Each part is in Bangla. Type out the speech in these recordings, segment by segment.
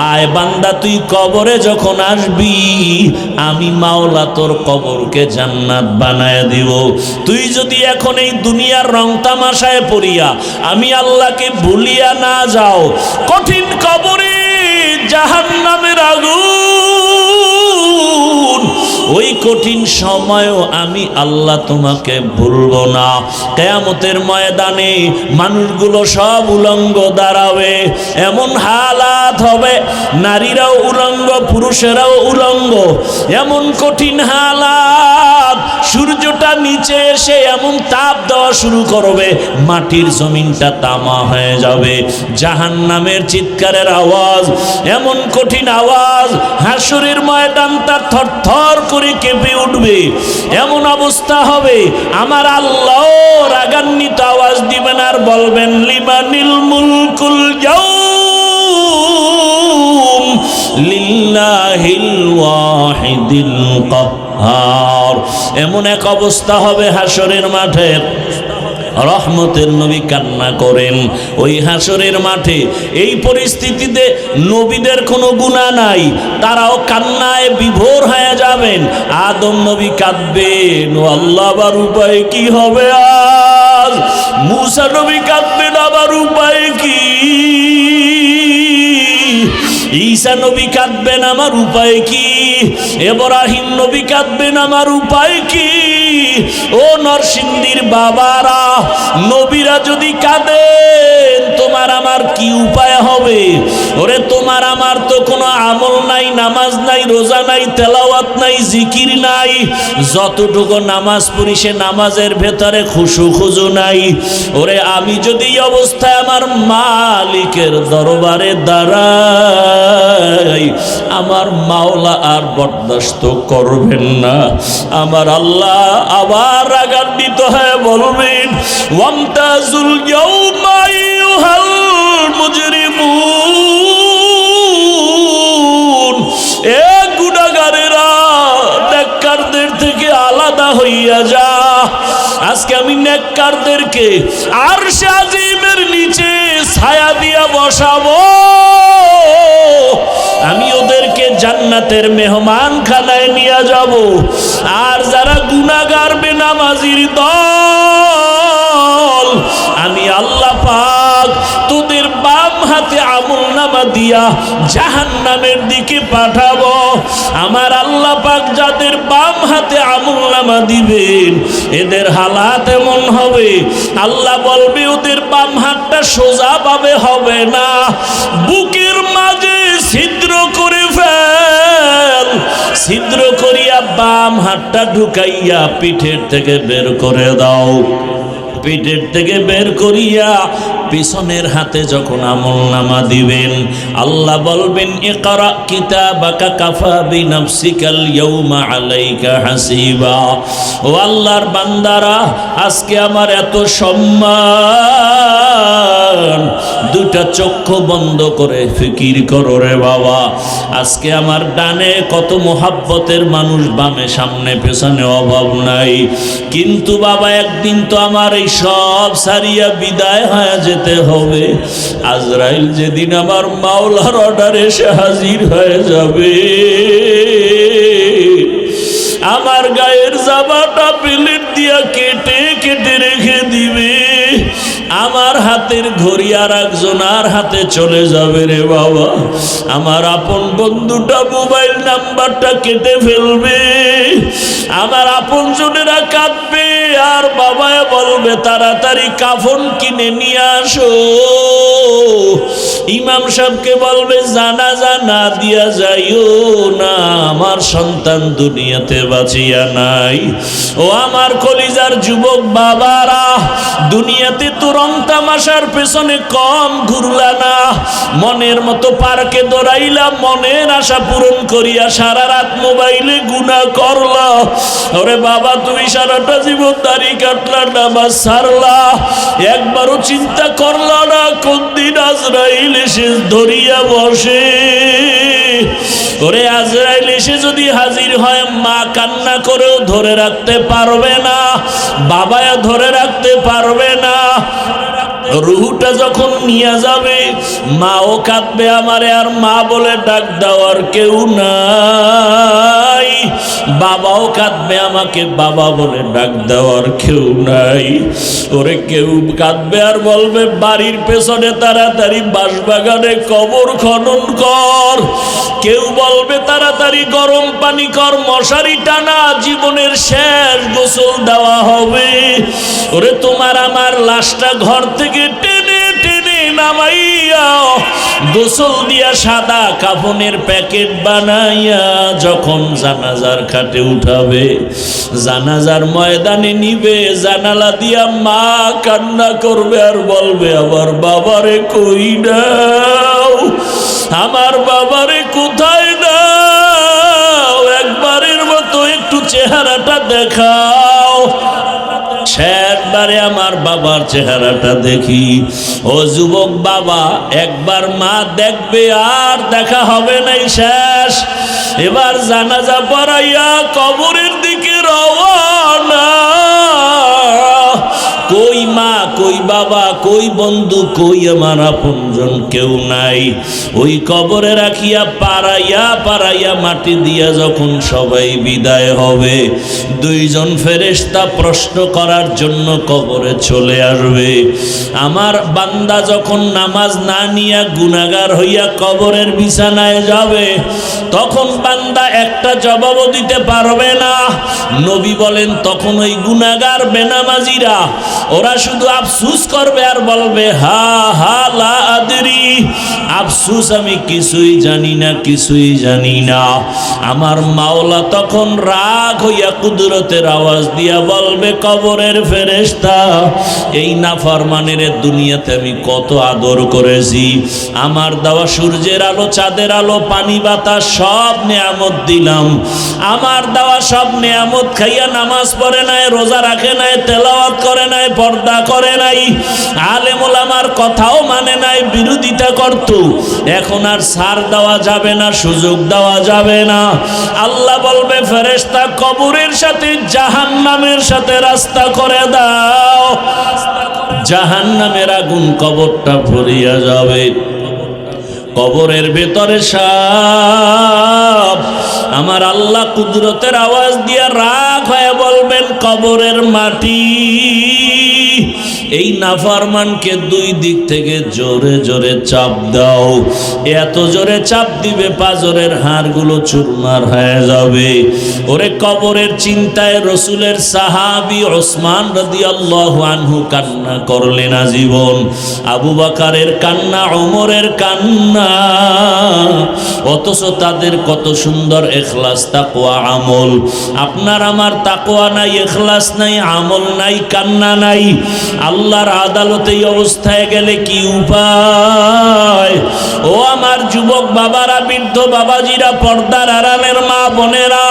আয় বান্দা তুই কবরে যখন আসবি আমি মাওলা তোর কবরকে জান্নাত বানায় দিব। তুই যদি এখন এই দুনিয়ার রং তামাশায় পড়িয়া আমি আল্লাহকে ভুলিয়া না যাও, কঠিন কবরে জাহান্নামের আগুন, ওই কঠিন সময়ও আমি আল্লাহ তোমাকে ভুলবো না। কিয়ামতের ময়দানে মানুষগুলো সব উলঙ্গ দাঁড়াবে, এমন হালাত হবে নারীরাও উলঙ্গ পুরুষেরাও উলঙ্গ, এমন কঠিন হালাত, সূর্যটা নিচে এসে এমন তাপ দেওয়া শুরু করবে মাটির জমিনটা তামা হয়ে যাবে। জাহান্নামের চিৎকারের আওয়াজ, এমন কঠিন আওয়াজ, হাসরের ময়দানটা থরথর করে কেঁপে উঠবে, এমন অবস্থা হবে আমার আল্লাহ রাগান্বিত আওয়াজ দিবেন আর বলবেন লিমানিল মুলকুল ইয়াউম লিল্লাহিল ওয়াহিদিল কাহ্হার। এমন এক অবস্থা হবে হাসরের মাঠে, রহমতের নবী কান্না করেন ওই হাসরের মাঠে। এই পরিস্থিতিতে নবীদের কোনো গুনাহ নাই, তারাও কান্নায় বিভোর হয়ে যাবেন। আদম নবী কাঁদবেন, ও আল্লাহ আবার উপায় কি হবে আজ? মূসা নবী কাঁদবেন, আবার উপায় কি? ঈসা নবী কাঁদবেন, আমার উপায় কি? ইব্রাহিম নবী কাঁদবেন, আমার উপায় কি? ও নরসিংদীর বাবারা, নবীরা যদি কাঁদেন তোমার আমার কি উপায় হবে? ওরে তোমার আমার তো কোনো আমল নাই, নামাজ নাই, রোজা নাই, তেলাওয়াত নাই, জিকির নাই, যতটুকু নামাজ পড়ি সে নামাজের ভেতরে খুশু খুজু নাই। ওরে আমি যদি এই অবস্থায় আমার মালিকের দরবারে দাঁড়াই, আমার মাওলা আর বরদাস্ত করবেন না। আমার আল্লাহ আবার রাগান্বিত হয়ে বলবেন ওয়ামতাজুল ইয়াউমা আইয়ুহাল মুজরিমুন, এ গুনাহগারেরা নেককারদের থেকে আলাদা হইয়া যা। আজকে আমি নেককারদেরকে আরশে আজিমের নিচে ছায়া দিয়া বসাবো, আমি ওদেরকে জান্নাতের মেহমান খানায় নিয়ে যাব। আর যারা গুনাহগার বেনামাজির দল, আমি আল্লাহ পাক তোদের বাম হাতে আমলনামা দিয়া জাহান্নামের দিকে পাঠাবো। আমার আল্লাহ পাক যাদের বাম হাতে আমলনামা দিবেন এদের হালাত এমন হবে, আল্লাহ বলবে ওদের বাম হাতটা সোজা ভাবে হবে না, বুকের মাঝে ছিদ্র করে ফেল, ছিদ্র করিয়া বাম হাতটা ঢুকাইয়া পিঠের থেকে বের করে দাও। পিঠের থেকে বের করিয়া পিছনের হাতে যখন আমলনামা দিবেন আল্লাহ বলবেন ইকরা কিতাবাকা কাফা বিনাফসিকাল ইয়াউমা আলাইকা হাসিবা। ও আল্লাহর বান্দারা, আজকে আমার এত সম্মান, দুটা চক্ষু বন্ধ করে ফিকির করো রে বাবা। আজকে আমার ডানে কত মোহাব্বতের মানুষ, বামে সামনে পেছনে অভাব নাই, কিন্তু বাবা একদিন তো আমার এই সব সারিয়া বিদায় হয়ে যেতে হবে। আজরাইল যেদিন আমার মাওলার অর্ডারে এসে হাজির হয়ে যাবে, আমার গায়ের জামাটা প্লেট দিয়া কেটে কেটে রেখে দিবে, আমার হাতের ঘড়ি আর একজনের হাতে চলে যাবে রে বাবা। আমার আপন বন্ধুটা মোবাইল নাম্বারটা কেটে ফেলবে, আমার আপন জনেরা কাঁদবে, আর বাবায় বলবে তাড়াতাড়ি কাফন কিনে নিয়ে আসো। ইমাম সাহেবকে বলবে জানাজা না দিয়া যাইও না, আমার সন্তান দুনিয়াতে বাঁচিয়া নাই। ও আমার কলিজার যুবক বাবারা, দুনিয়াতে তো রং তামাশার পেছনে কম ঘুরলা না, মনের মতো পার্কে দৌড়াইলা, মনের আশা পূরণ করিয়া সারা রাত মোবাইলে গুনাহ করলা। ওরে বাবা, তুমি সারাটা জীবন দাড়ি কাটলা, নামাজ ছাড়লা, একবারও চিন্তা করলা না কোন দিন আজরাইল এসে ধরিয়া বসে। ওরে আজরাইল এসে যদি হাজির হয়, মা কান্না করেও ধরে রাখতে পারবে না, বাবায়া ধরে রাখতে পারবে না। রুহুটা যখন নিয়ে যাবে মাও কাঁদবে আমারে, আর মা বলে ডাক দেওয়ার কেউ নাই। বাবাও কাঁদবে আমাকে, বাবা বলে ডাক দেওয়ার কেউ নাই। ওরে কেউ কাঁদবে আর বলবে বাড়ির পেছনে তাড়াতাড়ি বাঁশবাগানে কবর খনন কর। কেউ বলবে তাড়াতাড়ি গরম পানি কর, মশারি টানা, জীবনের শেষ গোসল দেওয়া হবে। ওরে তোমার আমার লাশটা ঘর থেকে টেনে টেনে নামাইয়া গোসল দিয়া সাদা কাফনের প্যাকেট বানাইয়া যখন জানাজার খাটে উঠাবে, জানাজার ময়দানে নিবে, জানালা দিয়া মা কান্না করবে আর বলবে আমার বাবারে কই নাও, আমার বাবারে কোথায় নাও, একবারের মতো একটু চেহারাটা দেখাও। শেষবারে আমার বাবার চেহারাটা দেখি। ও যুবক বাবা, একবার মা দেখবে আর দেখা হবে নাই, শেষ। এবার জানাজা পড়াইয়া কবরের দিকে রওনা। কই মা, কই বাবা, কই বন্ধু, কই আমার আপনজন, কেউ নাই। ওই কবরে রাখিয়া পাড়াইয়া পাড়াইয়া মাটি দিয়া যখন সবাই বিদায় হবে, দুইজন ফেরেশতা প্রশ্ন করার জন্য কবরে চলে আসবে। আমার বান্দা যখন নামাজ না নিয়া গুনাহগার হইয়া কবরের বিছানায় যাবে, তখন বান্দা একটা জবাবও দিতে পারবে না। নবী বলেন তখন ওই গুনাহগার বেনামাজিরা ওরা শুধু আফসুস করবে আর বলবে হা হা লা আদরি, আফসুস আমি কিছুই জানি না, কিছুই জানি না। আমার মাওলা তখন রাগ হইয়া কুদরতের আওয়াজ দিয়া বলবে কবরের ফেরেশতা, এই নাফরমানের দুনিয়াতে আমি কত আদর করেছি, আমার দেওয়া সূর্যের আলো, চাঁদের আলো, পানি বাতাস সব নেয়ামত দিলাম, আমার দেওয়া সব নেয়ামত খাইয়া নামাজ পড়ে নাই, রোজা রাখে নাই, তেলাওয়াত করে নাই, পর্দা করে নাই, আলেম ওলামার কথাও মানে নাই, বিরোধিতা করত। এখন আর ছাড় দেওয়া যাবে না, সুযোগ দেওয়া যাবে না। আল্লাহ বলবে ফেরেশতা কবরের সাথে জাহান্নামের সাথে রাস্তা করে দাও, জাহান্নামের আগুন কবরটা ভরিয়া যাবে। কবরের ভেতরে সাপ। আমার আল্লাহ কুদরতের আওয়াজ দিয়ে রাগ হয়ে বলবেন কবরের মাটি, এই নাফরমানকে দুই দিক থেকে জোরে জোরে চাপ দাও। এত জোরে চাপ দিবে পাজরের হাড়গুলো চুরমার হয়ে যাবে। ওরে কবরের চিন্তায় রসুলের সাহাবী ওসমান রাদিয়াল্লাহু আনহু কান্না করলেন আজীবন। আবু বকরের কান্না, ওমরের কান্না, অথচ তাদের কত সুন্দর ইখলাস, তাকওয়া, আমল। আপনার আমার তাকওয়া নাই, ইখলাস নাই, আমল নাই, কান্না নাই। আল্লাহর আদালতে এই অবস্থায় গেলে কি উপায়? ও আমার যুবক বাবারা, বৃদ্ধ বাবাজিরা, পর্দার আড়ালের মা বোনেরা,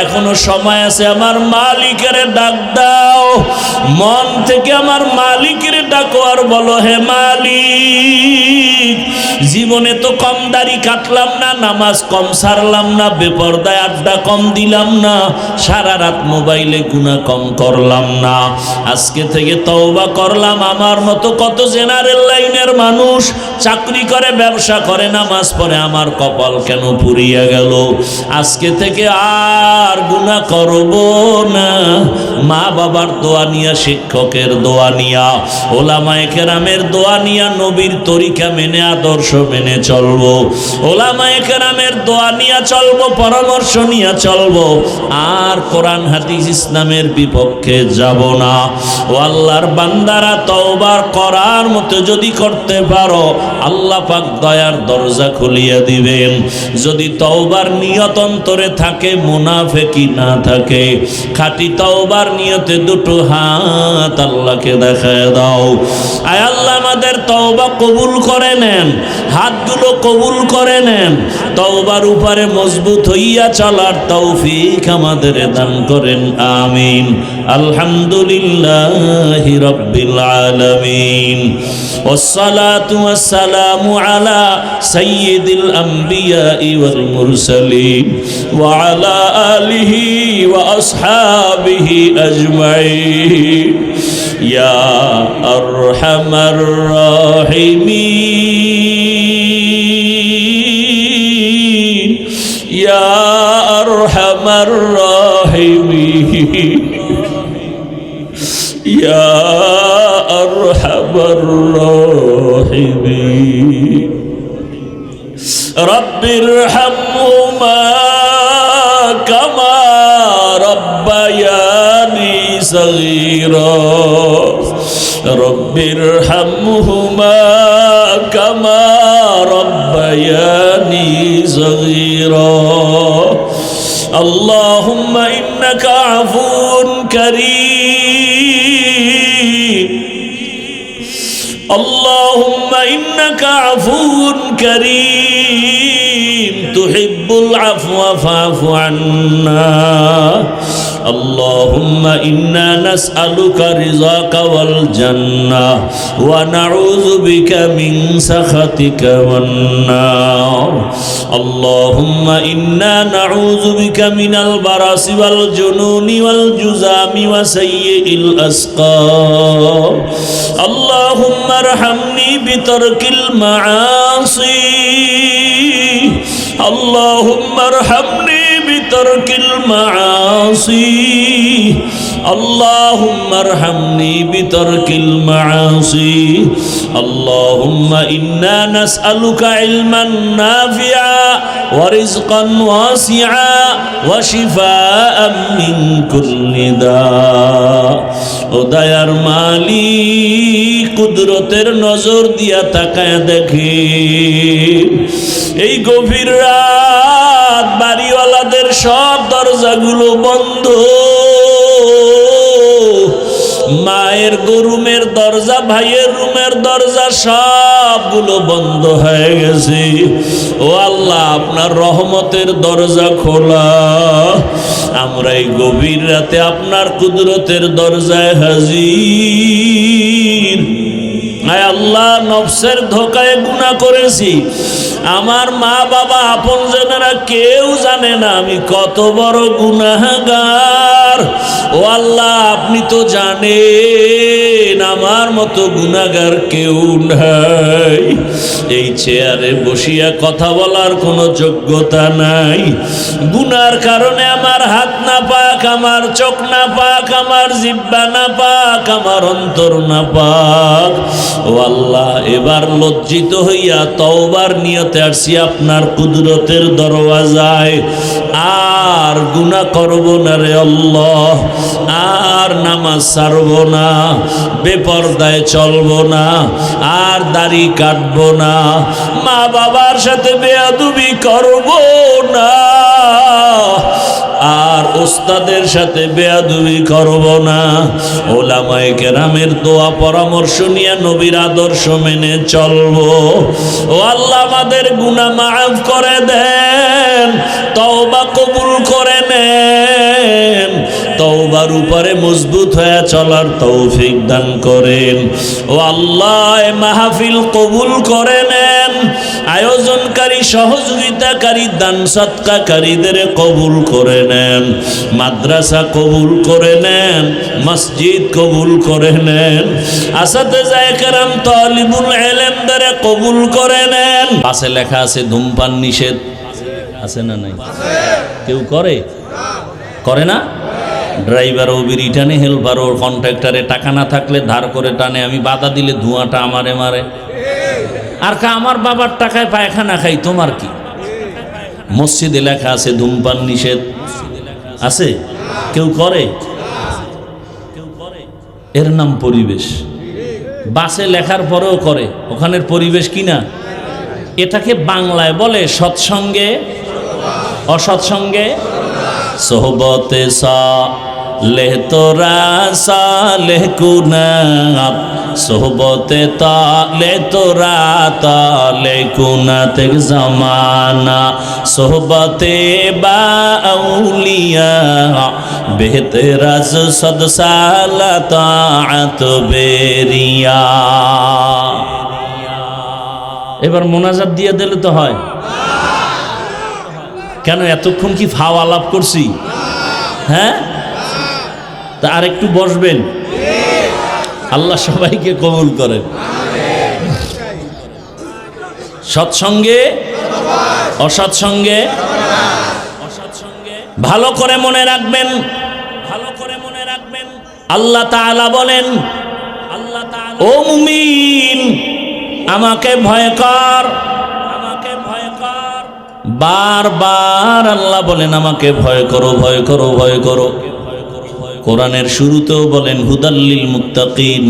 এখনো সময় আছে। আমার মালিকের ডাক দাও, মন থেকে আমার মালিকের ডাকো আর বলো হে মালিক, জীবনে তো কম দাড়ি কাটলাম না, নামাজ কম সারলাম না, বেপরদায় আড্ডা কম দিলাম না, সারা রাত মোবাইলে গুনাহ কম করলাম না। আজকে থেকে তওবা করলাম। আমার মতো কত জেনারেল লাইনের মানুষ চাকরি করে, ব্যবসা করে, নামাজ পড়ে, আমার কপাল কেন পুড়িয়া গেল? আজকে থেকে আর গুনাহ করব না। মা বাবার দোয়া নিয়া, শিক্ষকের দোয়া নিয়া, ওলামায়ে কেরামের দোয়া নিয়া, নবীর তরিকা মেনে, আদর্শ মেনে চলবো। ওলামায়ে কেরামের দোয়া নিয়া চলবো, পরামর্শ নিয়া চলবো। আর কোরআন হাদিস ইসলামের বিপক্ষে যাব না। ও আল্লাহর বান্দারা, তওবা করার মতো যদি করতে পারো, আল্লাহ পাক দয়ার দরজা খুলিয়ে দিবেন। যদি তওবার নিয়ত অন্তরে থাকে, মুনাফিকি না থাকে, খাঁটি তওবার নিয়তে দুটো হাত আল্লাহকে দেখায় দাও। আয় আল্লাহ, আমাদের তওবা কবুল করে নেন, হাতগুলো কবুল করে নেন। তওবার উপরে মজবুত হইয়া চলার তৌফিক আমাদের দান করেন, আমিন। আলহামদুলিল্লাহি রাব্বিল আলামিন, ওয়াসসালাতু ওয়াসসালামু আলা সাইয়্যিদিল আমবিয়াই ওয়াল মুরসালিন ওয়া আলা আলিহি ওয়া আসহাবিহি আজমাইন। ইয়া আরহামার রাহিমিন ইয়া আরহামার রাহিমিন ইয়া আরহামার রাহিমিন রব্বিরহামহুমা কামা রব্বায়ানি সগীরা রব্বিরহামহুমা কামা রব্বায়ানি সগীরা আল্লাহুম্মা ইন্নাকা আফুউন কারীম আল্লাহুম্মা ইন্নাকা আফুউন কারীম তুহিব্বুল আফওয়া ফা'ফু আন্না اللهم إنا نسألك رضاك والجنة ونعوذ بك من سخطك والنار اللهم إنا نعوذ بك من البرص والجنون والجذام وسيء الأسقام اللهم ارحمني بترك المعاصي اللهم ارحمني بترك المعاصي اللهم ارحمني بترك المعاصي اللهم إنا نسألك علما نافعا ورزقا واسعا وشفاء من كل داء ও দয়ার মালিক কুদরতের নজর দিয়া তাকায় দেখি এই গভীর রাত বাড়িওয়ালাদের সব দরজাগুলো বন্ধ মায়ের রুমের দরজা ভাইয়ের রুমের দরজা সবগুলো বন্ধ হয়ে গেছে ও আল্লাহ আপনার রহমতের দরজা খোলা আমরা এই গভীর রাতে আপনার কুদরতের দরজায় হাজির আয় আল্লাহ নফসের ধোকায় গুনাহ করেছি আমার মা বাবা আপনজনেরা কেউ জানে না আমি কত বড় গুনাহগার ও আল্লাহ আপনি তো জানেন আমার মতো গুনাহগার কেউ নাই এই চেয়ারে বসিয়া কথা বলার কোনো যোগ্যতা নাই গুনার কারণে আমার হাত না পাক আমার চোখ না পাক আমার জিহ্বা না পাক আমার অন্তর না পাক ও আল্লাহ এবার লজ্জিত হইয়া তওবার নিয়তে আসছি আপনার কুদরতের দরওয়াজায় আর গুনাহ করব না রে আল্লাহ আর নামাজ ছাড়ব না বেপরদায় চলব না আর দাড়ি কাটব না মা বাবার সাথে বেয়াদবি করব না আর ওস্তাদের সাথে বেয়াদবি করব না ওলামায়ে কেরামের দোয়া পরামর্শ নিয়ে নবীর আদর্শ মেনে চলবো ও আল্লাহ আমাদের গুনাহ মাফ করে দেন তওবা কবুল করে নেন তওবার উপরে মজবুত হয়ে চলার তৌফিক দান করেন ও আল্লাহ এই মাহফিল কবুল করে নেন আয়োজনকারী সহযোগিতাকারী দান সদকাকারীদের কবুল করে নেন মাদ্রাসা কবুল করে নেন মসজিদ কবুল করে নেন আসাতেজায়ে কেরাম তালিবুল ইলমদের কবুল করে নেন পাশে লেখা আছে ধূমপান নিষেধ আছে না নাই কেউ করে না ড্রাইভারও বিড়ি টানে হেল্পারও কন্ট্রাক্টরে টাকা না থাকলে ধার করে টানে আমি বাধা দিলে ধোঁয়াটা আমারে মারে আর আমার বাবার টাকায় পায়খানা খাই তোমার কি মসজিদে লেখা আছে ধূমপান নিষেধ আছে কেউ করে এর নাম পরিবেশ বাসে লেখার পরেও করে ওখানের পরিবেশ কিনা এটাকে বাংলায় বলে সৎসঙ্গে অসৎসঙ্গে সোহবতে সালেহ তোরা সালেহ কুনাত সোহবতে তালে তোরা তালে কুনাত জামানা সোহবতে বা আউলিয়া বেহতরাজ সদ সালাত বেরিয়া এবার মোনাজাত দিয়ে দিলে তো হয় কেন এতক্ষণ কি ফাও আলাপ করছি হ্যাঁ তা আর একটু বসবেন আল্লাহ সবাইকে কবুল করেন। সৎসঙ্গে অসৎসঙ্গে ভালো করে মনে রাখবেন, ভালো করে মনে রাখবেন। আল্লাহ তাআলা বলেন, আল্লাহ তাআলা, ও মুমিন আমাকে ভয় কর, আমাকে ভয় কর। বারবার আল্লাহ বলেন আমাকে ভয় করো, ভয় করো, ভয় করো। কোরআনের শুরুতেও বলেন হুদাল্লিল মুত্তাকিন,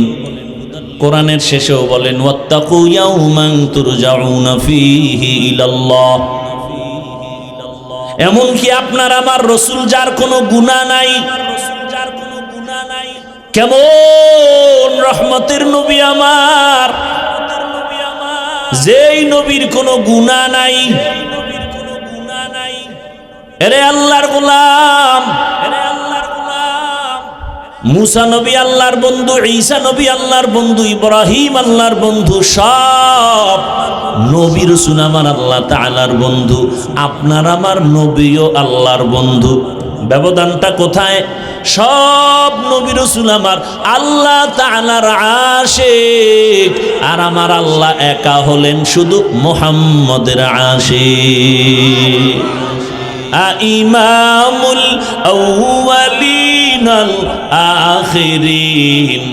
কোরআনের শেষেও বলেন ওয়াত্তাকু ইয়াওমান তুরজাউনা ফীহি ইলাল্লাহ। এমনকি আপনার আমার রসুল যার কোনো গুনাহ নাই, কেমন রহমতের নবী আমার, যেই নবীর কোনো গুনাহ নাই। এরে আল্লাহর গোলাম, মুসা নবী আল্লাহর বন্ধু, ঈসা নবী আল্লাহর বন্ধু, ইব্রাহিম আল্লাহর বন্ধু, সব নবী রাসূল আমার আল্লাহ তাআলার বন্ধু। আপনার আমার নবীও আল্লাহর বন্ধু। ব্যবধানটা কোথায়? সব নবী রাসূল আমার আল্লাহ তাআলার আশিক, আর আমার আল্লাহ একা হলেন শুধু মুহাম্মদের আশিক। ইমামুল আউয়ালিন আল আখিরিন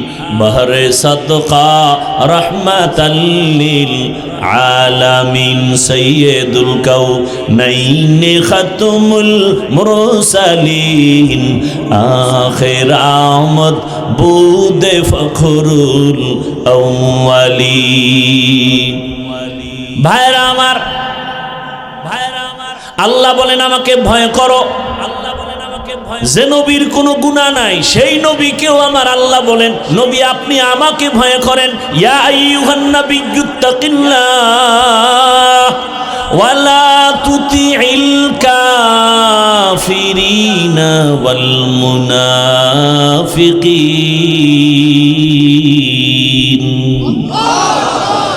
বহরে সদকা রহমাতাল লিল আলামিন সাইয়্যিদুল কাউনাইন খাতমুল মুরসালিন আখির আমদ বুদে ফখরুল আউয়ালিন। ভাইরা আমার, আল্লাহ বলেন আমাকে ভয় করো। যে নবীর কোনো গুনাহ নাই সেই নবীকেও আমার আল্লাহ বলেন নবী আপনি আমাকে ভয় করেন। ইয়া আইয়ুহান নাবিয়্যুত্তাকিল্লাহ ওয়ালা তুতিইল কাফিরিনা ওয়াল মুনাফিকিন।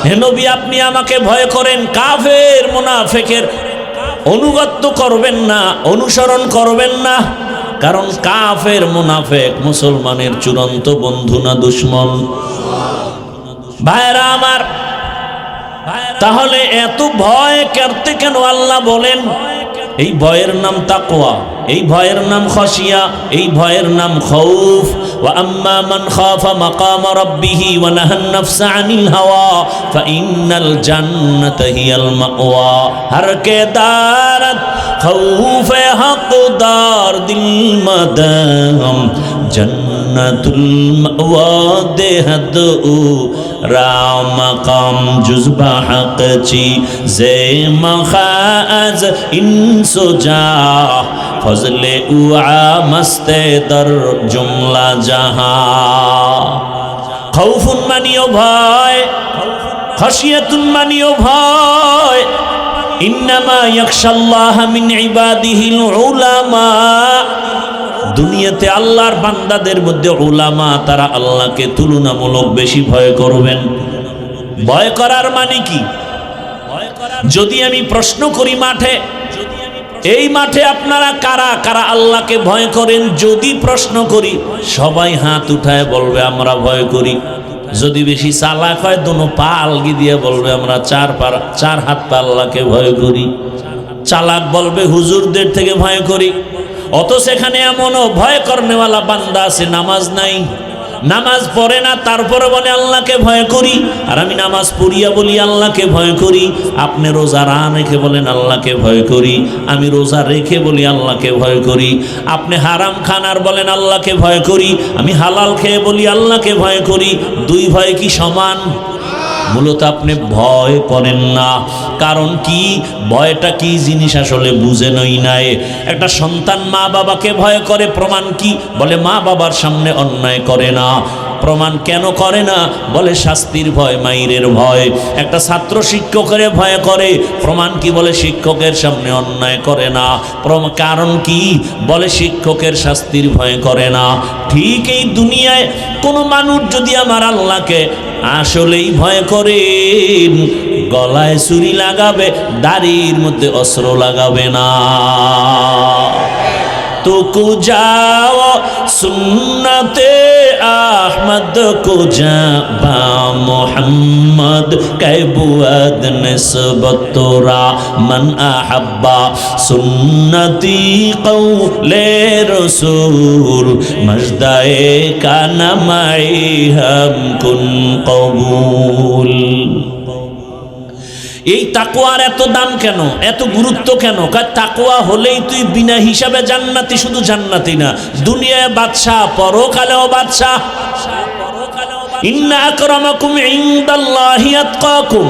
হে নবী আপনি আমাকে ভয় করেন, কাফের মুনাফিকের অনুগত্য করবেন না, অনুসরণ করবেন না। কারণ কাফের মুনাফিক মুসলমানের চূড়ান্ত বন্ধু না দুশমন? ভাইরা আমার, তাহলে এত ভয় করতে কেন আল্লাহ বলেন? এই ভয়ের নাম তাকওয়া, এই ভয়ের নাম খাশিয়া, এই ভয়ের নাম খাউফ। ওয়া আম্মা মান খাফা মাকাম রাব্বিহি ওয়া নাহান নাফসা আনিল হাওয়া ফাইন্নাল জান্নাতা হিয়াল মাওয়া। হর কে দারত খাউফে হকদার দিল মাদাম জন্নাতুল মাওয়া দেহদ ও রামাকাম জুজবা হকচি জে মখাজ ইনসুজা ফজলে উআ মস্তে দর জুমলা জাহা। খাউফুন মানিও ভয়, খাশিয়াতুন মানিও ভয়। ইন্নামা ইয়াখশাল্লাহ মিন ইবাদিহিল উলামা। দুনিয়াতে আল্লাহর বান্দাদের মধ্যে উলামা, তারা আল্লাহকে তুলনামূলক বেশি ভয় করবেন। ভয় করার মানে কি? যদি আমি প্রশ্ন করি মাঠে, এই মাঠে আপনারা কারা কারা আল্লাহকে ভয় করেন? যদি প্রশ্ন করি সবাই হাত উঠায় বলবে আমরা ভয় করি। যদি বেশি চালাক হয় দোনো পা আলগি দিয়ে বলবে আমরা চার হাত পা আল্লাহকে ভয় করি। চালাক বলবে হুজুরদের থেকে ভয় করি। অত সেখানে এমনও ভয় করনেওয়ালা বান্দা আছে নামাজ নাই, নামাজ পড়ে না, তারপরে বলে আল্লাহকে ভয় করি। আর আমি নামাজ পড়িয়া বলি আল্লাহকে ভয় করি। আপনি রোজা রেখে বলেন আল্লাহকে ভয় করি, আমি রোজা রেখে বলি আল্লাহকে ভয় করি। আপনি হারাম খান আর বলেন আল্লাহকে ভয় করি, আমি হালাল খেয়ে বলি আল্লাহকে ভয় করি। দুই ভয় কি সমান? মূলত আপনি ভয় করেন না। কারণ কি? ভয়টা কি জিনিস আসলে বুঝেনই নাই। একটা সন্তান মা বাবাকে ভয় করে, প্রমাণ কি? বলে মা বাবার সামনে অন্যায় করে না। প্রমাণ কেন করে না? বলে শাস্তির ভয়, মাইরের ভয়। একটা ছাত্র শিক্ষকের ভয় করে, প্রমাণ কি? বলে শিক্ষকের সামনে অন্যায় করে না। কারণ কি? বলে শিক্ষকের শাস্তির ভয় করে না। ঠিক এই দুনিয়ায় কোনো মানুষ যদি আমার আল্লাহকে আসলেই ভয় করে, গলায় ছুরি লাগাবে, দাড়ির মধ্যে অস্ত্র লাগাবে না। তুকু যাও সুন্নতে अहमद को जाबा मोहम्मद कैबुअद निस्बत तोरा मन अहब्बा सुन्नती कौले रसूल मजदाए का नमाई हम कुन कबूल। এই তাকওয়ার এত দাম কেন, এত গুরুত্ব কেন? কারণ তাকওয়া হলেই তুই বিনা হিসাবে জান্নাতি, শুধু জান্নাতি না, দুনিয়ায় বাদশা, পরকালেও বাদশা। ইন্না আকরামাকুম ইনদাল্লাহি আতকাকুম,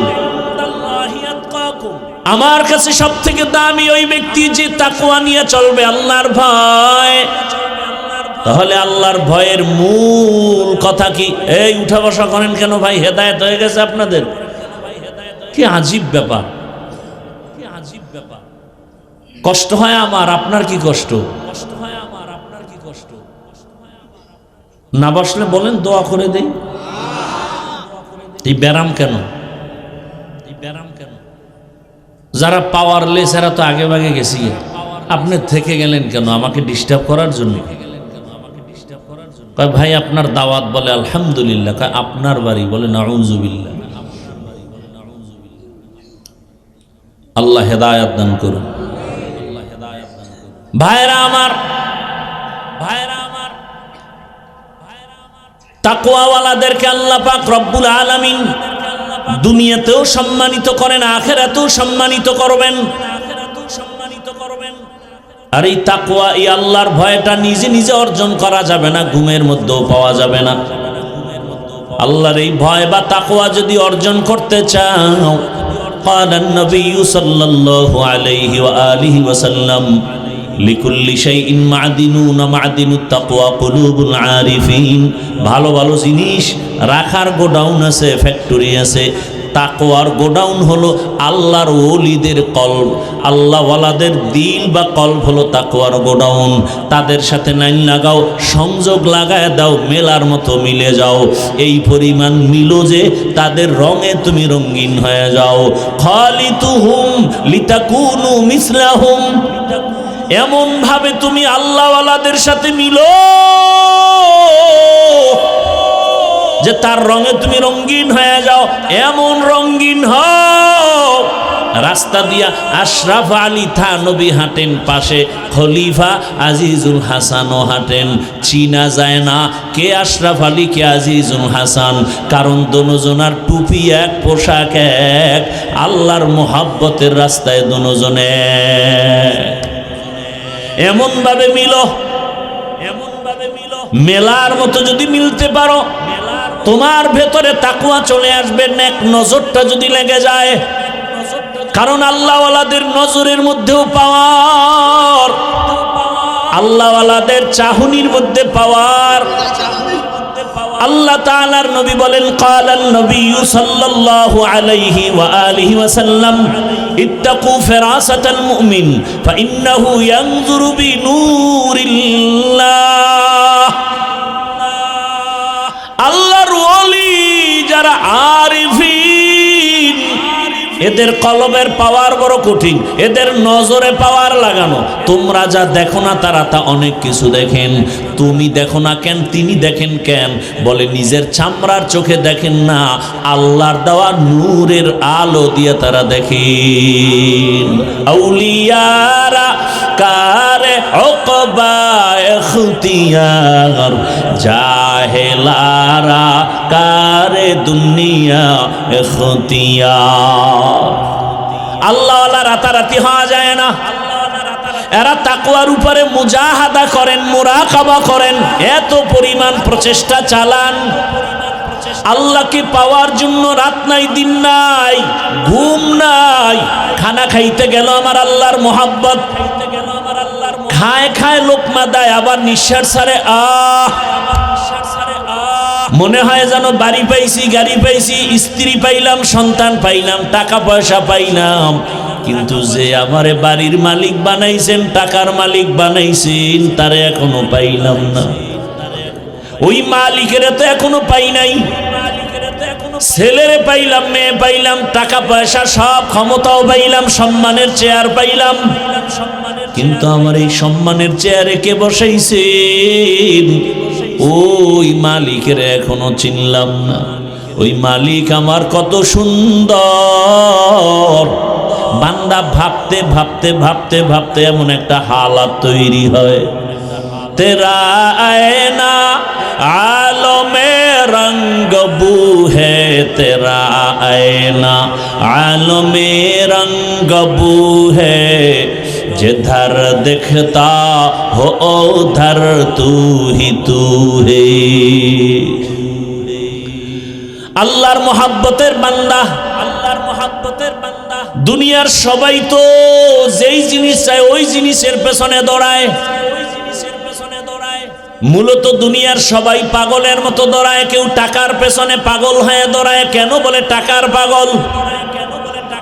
আমার কাছে সবথেকে দামি ওই ব্যক্তি যে তাকওয়া নিয়ে চলবে, আল্লাহর ভয়। তাহলে আল্লাহর ভয়ের মূল কথা কি? এই উঠা বসা করেন কেন ভাই? হেদায়েত হয়ে গেছে আপনাদের? কি আজীব ব্যাপার, কি আজীব ব্যাপার। কষ্ট হয় আমার, আপনার কি কষ্ট? কষ্ট হয় আমার, আপনার কি কষ্ট? না বসলে বলেন, দোয়া করে দেই। এই ব্যারাম কেন? এই ব্যারাম কেন? যারা পাওয়ারলেস এরা তো আগে ভাগে গেছি, আপনি থেকে গেলেন কেন? আমাকে ডিস্টার্ব করার জন্য? কয় ভাই আপনার দাওয়াত, বলে আলহামদুলিল্লাহ। কয় আপনার বাড়ি, বলে নাউযুবিল্লাহ। আল্লাহ হেদায়েত দান করুন। ভাইরা আমার, ভাইরা আমার, তাকওয়াওয়ালাদেরকে আল্লাহ পাক রব্বুল আলামিন দুনিয়াতেও সম্মানিত করেন, আখিরাতেও সম্মানিত করবেন। আর এই তাকওয়া, এই আল্লাহর ভয়টা নিজে নিজে অর্জন করা যাবে না, ঘুমের মধ্যেও পাওয়া যাবে না। আল্লাহর এই ভয় বা তাকওয়া যদি অর্জন করতে চাও, قال النبي صلى الله عليه وآله وسلم لكل شيء معدنون معدن التقوى قلوب العارفين। ভালো ভালো জিনিস রাখার গোডাউন আছে, ফ্যাক্টরি আছে। তাকওয়ার গোডাউন হলো আল্লাহর ওলিদের কলব, আল্লাহওয়ালাদের দিল বা কলব হলো তাকওয়ার গোডাউন। তাদের সাথে লাইন লাগাও, সংযোগ লাগায় দাও, মেলার মতো মিলে যাও। এই পরিমাণ মিলো যে তাদের রঙে তুমি রঙিন হয়ে যাও। খালিতুহুম লিতাকুনু মিসলাহুম, এমন ভাবে তুমি আল্লাহওয়ালাদের সাথে মিলো যে তার রঙে তুমি রঙিন হয়ে যাও। এমন রঙিন হও, রাস্তা দিয়া আশরাফ আলী থানবী হাঁটেন, পাশে খলিফা আজিজুল হাসানও হাঁটেন। চিনা যায় না কে আশরাফ আলী কে আজিজুল হাসান, কারণ দোনোজনার টুপি এক, পোশাক এক। আল্লাহর মোহাব্বতের রাস্তায় দোনোজনে এমন ভাবে মিলো, এমন ভাবে মিলো, মেলার মতো যদি মিলতে পারো, তোমার ভেতরে তাকওয়া চলে আসবে। নেক নজরটা যদি লেগে যায়, কারণ আল্লাহওয়ালাদের নজরের মধ্যেও পাওয়ার, আল্লাহওয়ালাদের চাহনির মধ্যে পাওয়ার। আল্লাহ তাআলার নবী বলেন, ক্বালান নবী সাল্লাল্লাহু আলাইহি ওয়া আলিহি ওয়াসাল্লাম, ইত্তাকু ফিরাসাতাল মুমিন ফাইন্নাহু ইয়ানজুরু বিনূরিল্লাহ। আল্লাহর ওলি যারা আরিফিন, এদের কলবের পাওয়ার বড় কঠিন, এদের নজরে পাওয়ার লাগানো। তোমরা যা দেখো না তারা তা অনেক কিছু দেখেন। তুমি দেখো না কেন, তিনি দেখেন কেন? বলে নিজের চামড়ার চোখে দেখেন না, আল্লাহর দেওয়া নূরের আলো দিয়ে তারা দেখেন। আউলিয়ারা কারে উকবা ইখতিয়ার, জাহেলারা কারে দুনিয়া ইখতিয়ার। আল্লাহওয়ালা রাতারাতি হওয়া যায় না। এরা তাকওয়ার উপরে মুজাহাদা করেন, মুরাকাবা করেন, এত পরিমাণ প্রচেষ্টা চালান। আল্লাহকে পাওয়ার জন্য রাত নাই, দিন নাই, ঘুম নাই। খানা খাইতে গেল আমার আল্লাহর মোহাব্বত, খায় খায় লোকমা দেয়, আবার নিঃশ্বাস ছাড়ে আহ, মনে হয় যেন বাড়ি পাইছি, গাড়ি পাইছি, স্ত্রী পাইলাম, সন্তান পাইলাম, টাকা পয়সা পাইলাম। কিন্তু যে আমারে বাড়ির মালিক বানাইছেন, টাকার মালিক বানাইছেন, তারে এখনো পাইলাম না। ওই মালিকের তো এখনো পাই নাই। ছেলেরে পাইলাম, মেয়ে পাইলাম, টাকা পয়সা সব, ক্ষমতাও পাইলাম, সম্মানের চেয়ার পাইলাম, কিন্তু আমার এই সম্মানের চেয়ারে কে বসাইছেন? ওই মালিকের এখনো চিনলাম না। ওই মালিক আমার কত সুন্দর। বান্দা ভাবতে ভাবতে ভাবতে ভাবতে এমন একটা হালাত তৈরি হয়, তেরা আয়না আলমে রঙ্গ বু হে, তেরা আয়না আলমে রঙ্গ বু হে, जिधर दिखता हो उधर तू ही तू है। আল্লাহর মোহাব্বতের বান্দা, আল্লাহর মোহাব্বতের বান্দা। দুনিয়ার সবাই তো যেই জিনিস চায় ওই জিনিসের পেছনে দৌড়ায়, মূলত দুনিয়ার সবাই পাগলের মতো দৌড়ায়। কেউ টাকার পেছনে পাগল হয়ে দৌড়ায়। কেন বলে টাকার পাগল?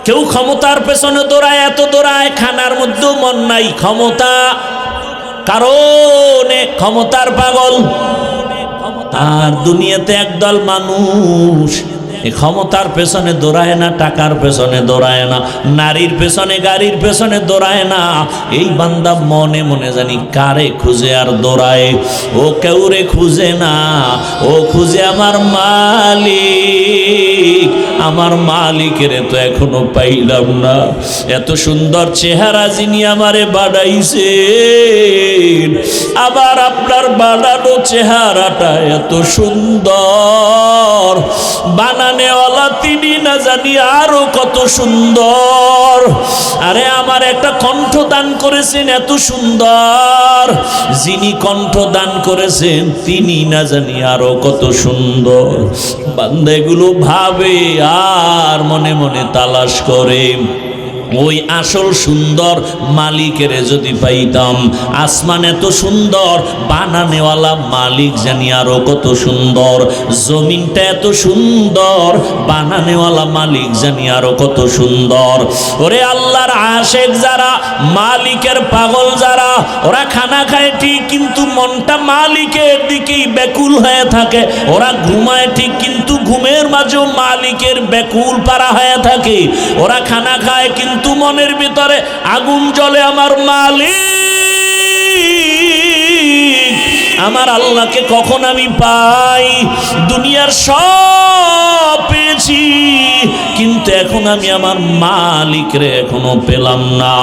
কেউ ক্ষমতার পেছনে দৌড়ায়, এত দৌড়ায় খানার মধ্যেও মন নাই, ক্ষমতা কারণে ক্ষমতার পাগল। আর দুনিয়াতে একদল মানুষ এই ক্ষমতার পেছনে দৌড়ায় না, টাকার পেছনে দৌড়ায় না, নারীর পেছনে গাড়ির পেছনে দৌড়ায় না। এই বান্দা মনে মনে জানি কারে খুঁজে আর দৌড়ায়। ও কেউরে খুঁজে না, ও খুঁজে আমার মালিক। আমার মালিকের তো এখনো পাইলাম না। এত সুন্দর চেহারা যিনি আমারে বানাইছেন, আবার আপনার বানানো চেহারাটা এত সুন্দর, বানানেওয়ালা তিনি না জানি আরো কত সুন্দর। আরে আমার একটা কণ্ঠ দান করেছেন এত সুন্দর, যিনি কণ্ঠ দান করেছেন তিনি না জানি আরো কত সুন্দর। বান্দা এগুলো ভাবে আর মনে মনে তালাশ করে। ওই আসল সুন্দর মালিকের যদি পাইতাম, আসমান এত সুন্দর, বানানেওয়ালা মালিক জানি আরো কত সুন্দর। জমিনটা এত সুন্দর, বানানেওয়ালা মালিক জানি আরো কত সুন্দর। ওরে আল্লাহর আশেক যারা, মালিকের পাগল যারা, ওরা খানা খায় ঠিক কিন্তু মনটা মালিকের দিকেই ব্যাকুল হয়ে থাকে। ওরা ঘুমায় ঠিক কিন্তু ঘুমের মাঝেও মালিকের ব্যাকুল পারা হয়ে থাকে। ওরা খানা খায় কিন্তু মনের ভিতরে আগুন জ্বলে, আমার মালিক আমার আল্লাহকে কখন আমি পাই। দুনিয়ার সব পেয়েছি কিন্তু এখন আমি আমার মালিকরে এখনো পেলাম না।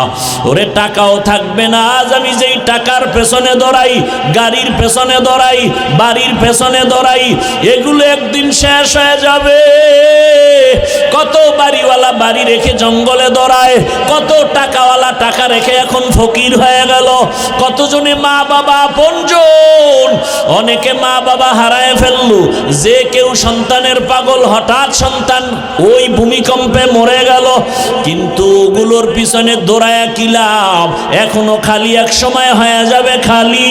ওরে টাকাও থাকবে না আজ আমি যেই টাকার পেছনে দৌড়াই, গাড়ির পেছনে দৌড়াই, বাড়ির পেছনে দৌড়াই, এগুলো একদিন শেষ হয়ে যাবে। কত বাড়িওয়ালা বাড়ি রেখে জঙ্গলে দৌড়ায়, কত টাকাওয়ালা টাকা রেখে এখন ফকির হয়ে গেল। কতজনে মা বাবা আপনজন, অনেকে মা বাবা হারায় ফেললো। যে কেউ সন্তানের পাগল, হঠাৎ সন্তান ওই ভূমিকম্পে মরে গেল, কিন্তু ওগুলোর পিছনে দৌড়ায় কি লাভ? এখনো খালি, এক সময় হয়ে যাবে খালি।